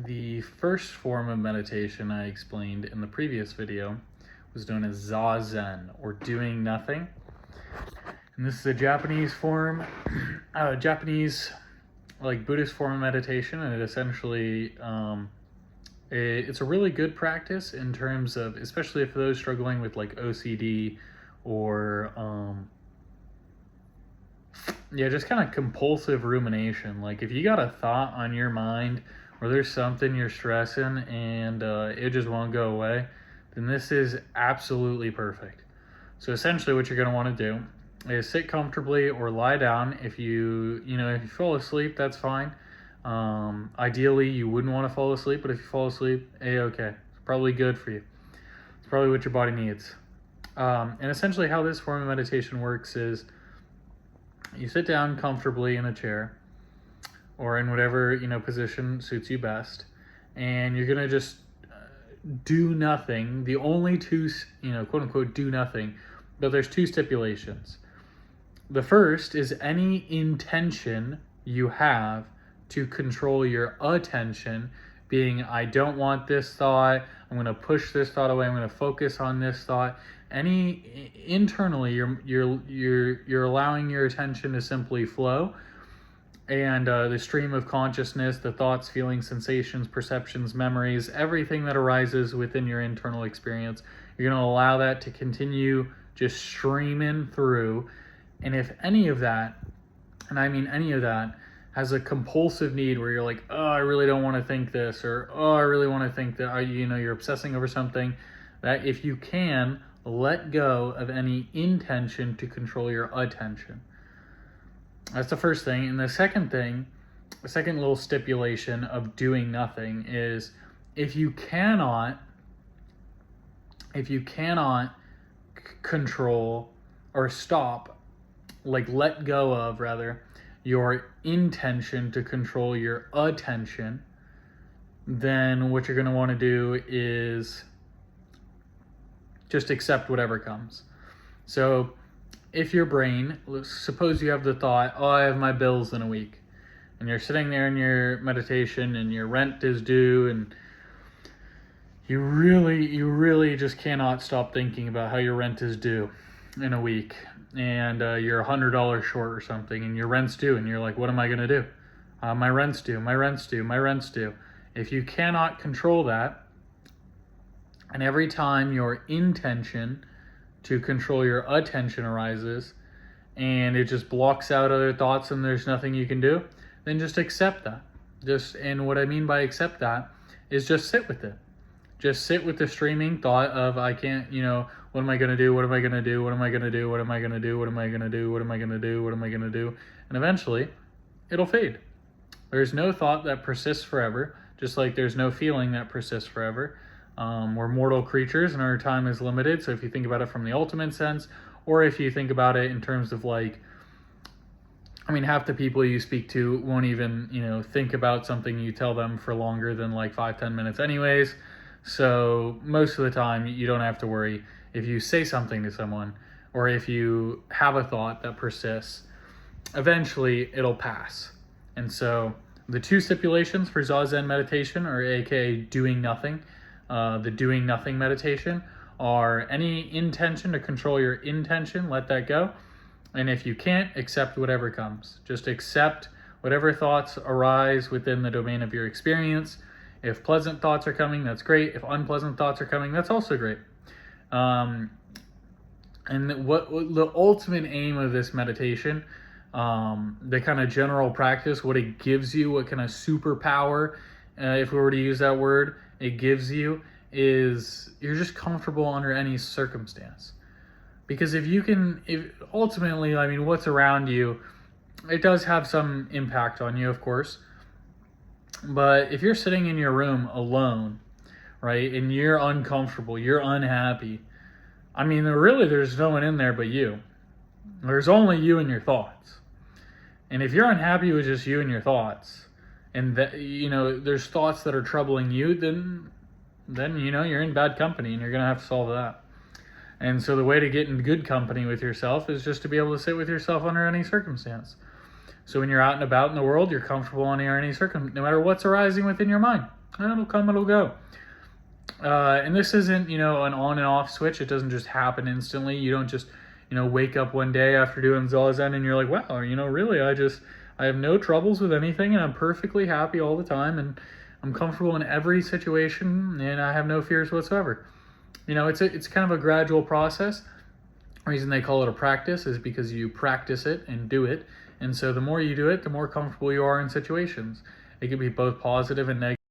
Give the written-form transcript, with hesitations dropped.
The first form of meditation I explained in the previous video was known as Zazen, or doing nothing. And this is a Japanese form, Japanese like Buddhist form of meditation, and it essentially it's a really good practice in terms of, especially for those struggling with like OCD or just kind of compulsive rumination. Like if you got a thought on your mind or there's something you're stressing and it just won't go away, then this is absolutely perfect. So essentially what you're going to want to do is sit comfortably or lie down. If you fall asleep, that's fine. Ideally, you wouldn't want to fall asleep, but if you fall asleep, okay. It's probably good for you. It's probably what your body needs. And essentially how this form of meditation works is you sit down comfortably in a chair or in whatever, position suits you best. And you're going to just do nothing. The only two, quote unquote, do nothing, but there's two stipulations. The first is any intention you have to control your attention, being I don't want this thought, I'm going to push this thought away, I'm going to focus on this thought. Internally you're allowing your attention to simply flow, and the stream of consciousness, the thoughts, feelings, sensations, perceptions, memories, everything that arises within your internal experience, you're going to allow that to continue just streaming through. And if any of that, and I mean any of that, has a compulsive need where you're like, oh, I really don't want to think this, or oh, I really want to think that, you're obsessing over something, that if you can, let go of any intention to control your attention. That's the first thing. And the second little stipulation of doing nothing is if you cannot control or stop, let go of rather, your intention to control your attention, then what you're going to want to do is just accept whatever comes. So if your brain, suppose you have the thought, oh, I have my bills in a week, and you're sitting there in your meditation and your rent is due, and you really just cannot stop thinking about how your rent is due in a week, and you're $100 short or something, and your rent's due, and you're like, what am I going to do? My rent's due. If you cannot control that, and every time your intention to control your attention arises and it just blocks out other thoughts and there's nothing you can do, then just accept that. And what I mean by accept that is just sit with it. Just sit with the streaming thought of I can't, what am I going to do? What am I going to do? What am I going to do? What am I going to do? What am I going to do? What am I going to do? What am I going to do? And eventually it'll fade. There's no thought that persists forever, just like there's no feeling that persists forever. We're mortal creatures and our time is limited. So if you think about it from the ultimate sense, or if you think about it in terms of half the people you speak to won't even, think about something you tell them for longer than 5-10 minutes anyways. So most of the time you don't have to worry if you say something to someone or if you have a thought that persists, eventually it'll pass. And so the two stipulations for Zazen meditation, or aka doing nothing, the doing nothing meditation, are any intention to control your intention, let that go. And if you can't, accept whatever comes. Just accept whatever thoughts arise within the domain of your experience. If pleasant thoughts are coming, that's great. If unpleasant thoughts are coming, that's also great. And what the ultimate aim of this meditation, the kind of general practice, what it gives you, what kind of superpower, if we were to use that word, it gives you, is you're just comfortable under any circumstance. Because if ultimately, what's around you, it does have some impact on you, of course. But if you're sitting in your room alone, right, and you're uncomfortable, you're unhappy, there's no one in there but you. There's only you and your thoughts. And if you're unhappy with just you and your thoughts, and that, there's thoughts that are troubling you, then you're in bad company and you're going to have to solve that. And so the way to get in good company with yourself is just to be able to sit with yourself under any circumstance. So when you're out and about in the world, you're comfortable under any no matter what's arising within your mind. It'll come, it'll go. And this isn't, an on and off switch. It doesn't just happen instantly. You don't just, wake up one day after doing Zazen and you're like, wow, really, I have no troubles with anything and I'm perfectly happy all the time and I'm comfortable in every situation and I have no fears whatsoever. It's kind of a gradual process. The reason they call it a practice is because you practice it and do it. And so the more you do it, the more comfortable you are in situations. It can be both positive and negative.